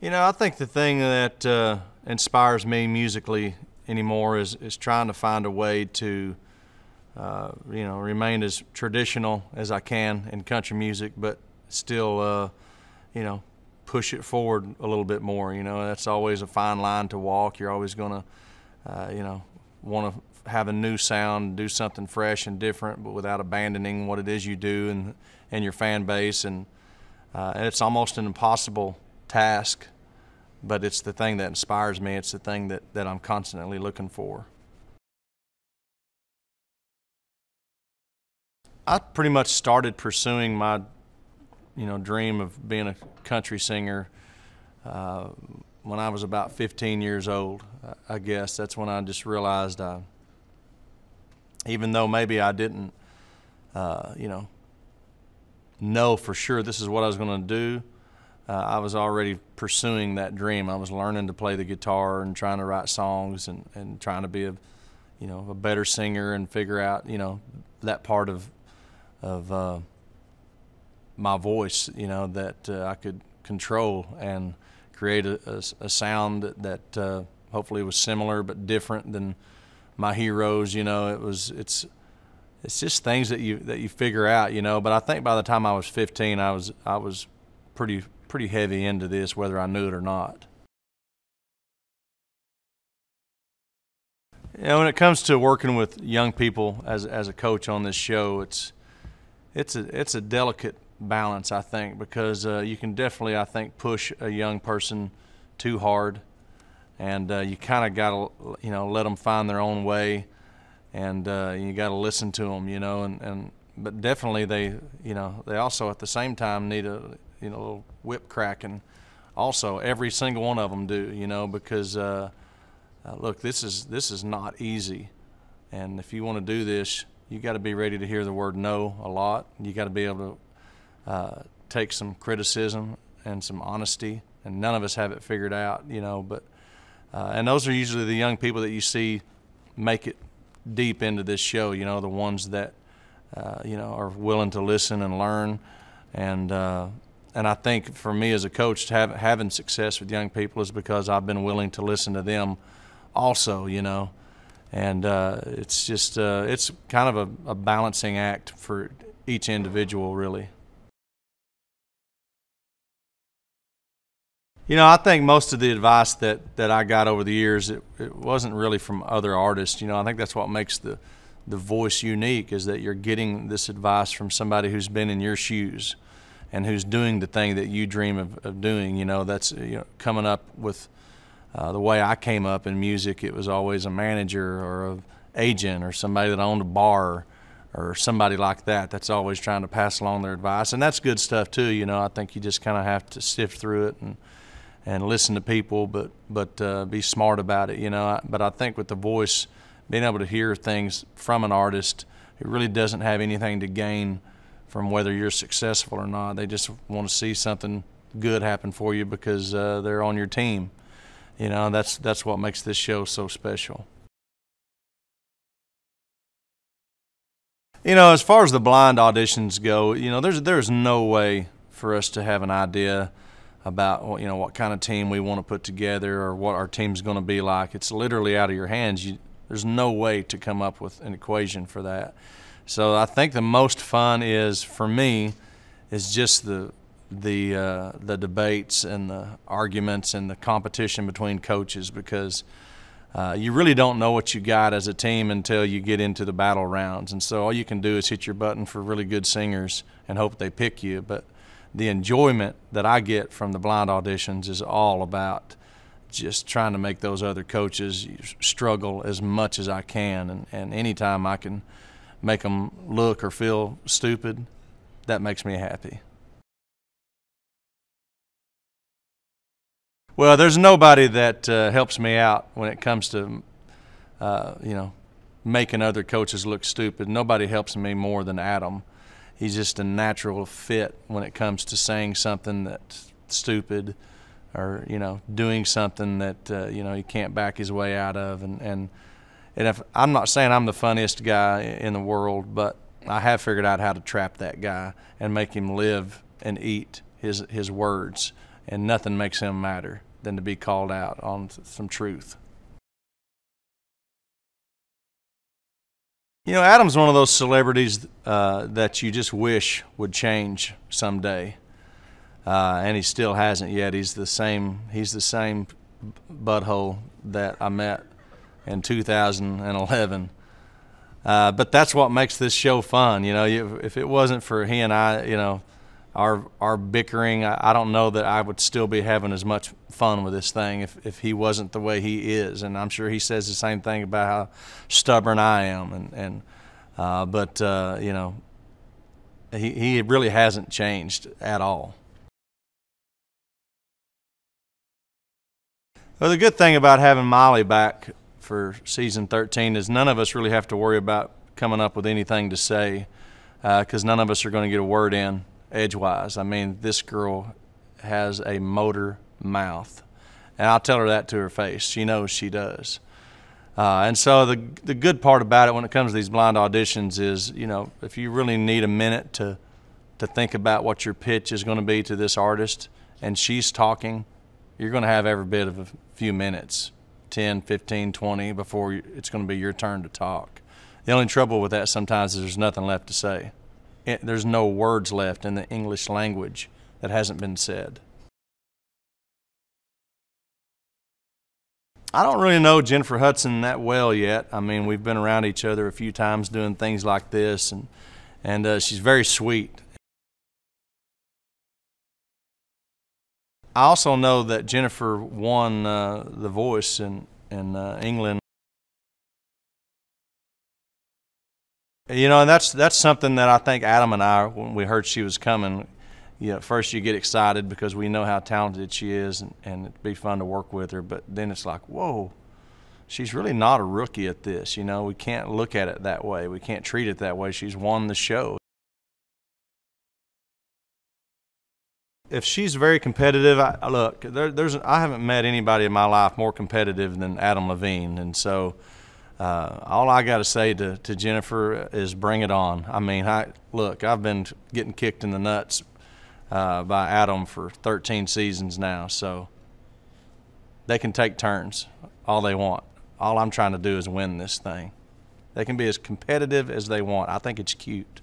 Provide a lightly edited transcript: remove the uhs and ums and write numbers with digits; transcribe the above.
I think the thing that inspires me musically anymore is trying to find a way to, remain as traditional as I can in country music, but still, push it forward a little bit more. That's always a fine line to walk. You're always going to, want to have a new sound, do something fresh and different, but without abandoning what it is you do and your fan base. And it's almost an impossible task, but it's the thing that inspires me. It's the thing that I'm constantly looking for. I pretty much started pursuing my, dream of being a country singer when I was about 15 years old. I guess that's when I just realized, even though maybe I didn't, know for sure this is what I was going to do, I was already pursuing that dream. I was learning to play the guitar and trying to write songs and trying to be a better singer and figure out, that part of my voice, that I could control and create a sound that hopefully was similar but different than my heroes. It's just things that you figure out, But I think by the time I was 15, I was pretty heavy into this, whether I knew it or not. When it comes to working with young people as a coach on this show, it's a delicate balance, I think, because you can definitely, I think, push a young person too hard, and you kind of got to let them find their own way, and you got to listen to them, but definitely they also at the same time need a little whip cracking. Also, every single one of them do, because look, this is not easy, and if you want to do this, you got to be ready to hear the word no a lot. You got to be able to take some criticism and some honesty, and none of us have it figured out, but and those are usually the young people that you see make it deep into this show, the ones that are willing to listen and learn. And I think for me as a coach, having success with young people is because I've been willing to listen to them also, and it's just it's kind of a balancing act for each individual, really. I think most of the advice that I got over the years, it wasn't really from other artists. I think that's what makes the voice unique, is that you're getting this advice from somebody who's been in your shoes and who's doing the thing that you dream of doing. That's coming up with the way I came up in music. It was always a manager or an agent or somebody that owned a bar or somebody like that that's always trying to pass along their advice, and that's good stuff too. I think you just kind of have to sift through it and listen to people, but be smart about it. But I think with the voice, being able to hear things from an artist, it really doesn't have anything to gain from whether you're successful or not. They just want to see something good happen for you because they're on your team. That's what makes this show so special. As far as the blind auditions go, there's no way for us to have an idea about what kind of team we want to put together or what our team's going to be like. It's literally out of your hands. There's no way to come up with an equation for that. So I think the most fun for me is just the debates and the arguments and the competition between coaches, because you really don't know what you got as a team until you get into the battle rounds. And so all you can do is hit your button for really good singers and hope they pick you. But the enjoyment that I get from the blind auditions is all about just trying to make those other coaches struggle as much as I can. And anytime I can make them look or feel stupid, that makes me happy. Well, there's nobody that helps me out when it comes to, making other coaches look stupid. Nobody helps me more than Adam. He's just a natural fit when it comes to saying something that's stupid or, doing something that, he can't back his way out of. And if I'm not saying I'm the funniest guy in the world, but I have figured out how to trap that guy and make him live and eat his words. and nothing makes him madder than to be called out on some truth. You know, Adam's one of those celebrities that you just wish would change someday, and he still hasn't yet. He's the same butthole that I met in 2011. But that's what makes this show fun. You know, if it wasn't for he and I, you know, our bickering, I don't know that I would still be having as much fun with this thing if he wasn't the way he is. And I'm sure he says the same thing about how stubborn I am. But you know, he really hasn't changed at all. Well, the good thing about having Miley back for season 13 is none of us really have to worry about coming up with anything to say, because none of us are going to get a word in edgewise. I mean, this girl has a motor mouth, and I'll tell her that to her face. She knows she does. And so the good part about it when it comes to these blind auditions is, you know, if you really need a minute to think about what your pitch is going to be to this artist, and she's talking, you're going to have every bit of a few minutes, 10, 15, 20, before it's going to be your turn to talk. The only trouble with that sometimes is there's nothing left to say. There's no words left in the English language that hasn't been said. I don't really know Jennifer Hudson that well yet. I mean, we've been around each other a few times doing things like this, and she's very sweet. I also know that Jennifer won The Voice in England. You know, and that's something that I think Adam and I, when we heard she was coming, you know, first you get excited because we know how talented she is, and it'd be fun to work with her. But then it's like, whoa, she's really not a rookie at this. You know, we can't look at it that way. We can't treat it that way. She's won the show. If she's very competitive, look, I haven't met anybody in my life more competitive than Adam Levine, and so all I got to say to Jennifer is bring it on. I mean, look, I've been getting kicked in the nuts by Adam for 13 seasons now, so they can take turns all they want. All I'm trying to do is win this thing. They can be as competitive as they want. I think it's cute.